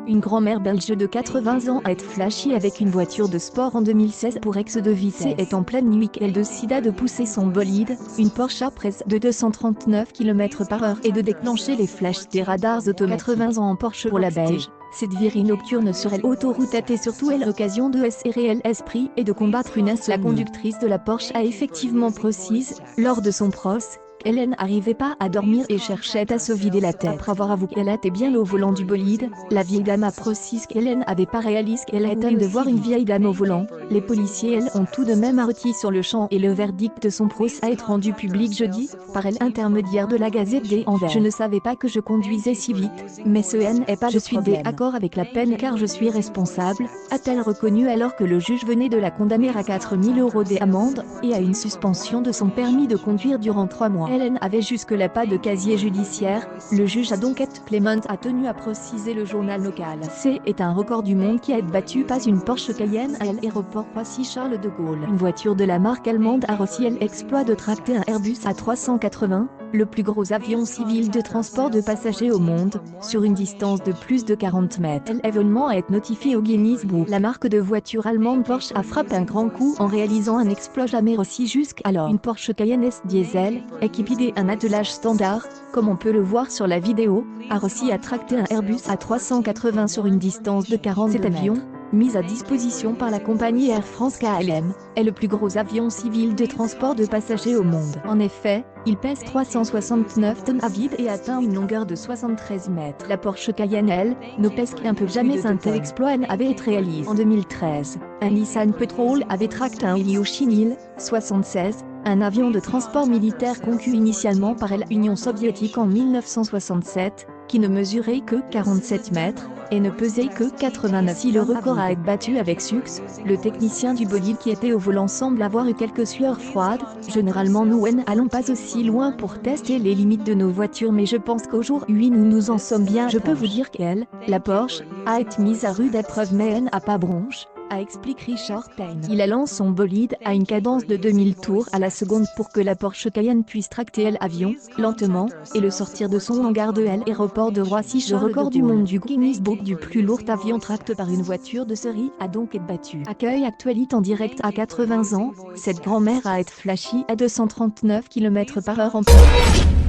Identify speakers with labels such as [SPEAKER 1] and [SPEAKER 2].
[SPEAKER 1] Une grand-mère belge de 80 ans a été flashy avec une voiture de sport en 2016 pour excès de vitesse. C'est en pleine nuit qu'elle décida de pousser son bolide, une Porsche Press de 239 km/h et de déclencher les flashs des radars automatiques. 80 ans en Porsche pour la Belge. Cette virée nocturne sur l'autoroute était surtout l'occasion de se réel esprit et de combattre une insomnie. La conductrice de la Porsche a effectivement précisé, lors de son procès, qu'elle n'arrivait pas à dormir et cherchait à se vider la tête. Après avoir avoué qu'elle était bien au volant du bolide, la vieille dame a précisé qu'elle n'avait pas réalisé qu'elle était de voir une vieille dame au volant. Les policiers ont tout de même arrêté sur le champ et le verdict de son procès a été rendu public jeudi, par l'intermédiaire de la Gazette des Anvers. Je ne savais pas que je conduisais si vite, mais ce n'est pas. Je suis d'accord avec la peine car je suis responsable, a-t-elle reconnu alors que le juge venait de la condamner à 4 000 € d'amende et à une suspension de son permis de conduire durant 3 mois. Elle n'avait jusque-là pas de casier judiciaire. Le juge a donc Clement a tenu à préciser le journal local. C'est un record du monde qui a été battu par une Porsche Cayenne à l'aéroport Roissy-Charles de Gaulle. Une voiture de la marque allemande a réussi l'exploit de tracter un Airbus A380, le plus gros avion civil de transport de passagers au monde, sur une distance de plus de 40 mètres. L'événement a été notifié au Guinness Book. La marque de voiture allemande Porsche a frappé un grand coup en réalisant un exploit jamais réussi jusqu'alors. Une Porsche Cayenne S diesel, équipée d'un attelage standard, comme on peut le voir sur la vidéo, a réussi à tracter un Airbus A380 sur une distance de 42 mètres. Cet avion, mis à disposition par la compagnie Air France KLM, est le plus gros avion civil de transport de passagers au monde. En effet, il pèse 369 tonnes à vide et atteint une longueur de 73 mètres. La Porsche Cayenne, elle, ne pèse qu'un peu. Jamais un tel exploit avait été réalisé. En 2013, un Nissan Patrol avait tracté un Ilyushin Il-76, un avion de transport militaire conçu initialement par l'Union soviétique en 1967, qui ne mesurait que 47 mètres, et ne pesait que 89. Si le record a été battu avec succès, le technicien du bolide qui était au volant semble avoir eu quelques sueurs froides. Généralement nous n'allons pas aussi loin pour tester les limites de nos voitures, mais je pense qu'aujourd'hui nous nous en sommes bien. Je peux vous dire qu'elle, la Porsche, a été mise à rude épreuve mais elle n'a pas bronche, a expliqué Richard Payne. Il lance son bolide à une cadence de 2000 tours à la seconde pour que la Porsche Cayenne puisse tracter l'avion, lentement, et le sortir de son hangar de l'aéroport de Roissy. Le record du monde du Guinness Book du plus lourd avion tracté par une voiture de série a donc été battu. Accueil actualité en direct à 80 ans, cette grand-mère a été flashy à 239 km/h en Porsche.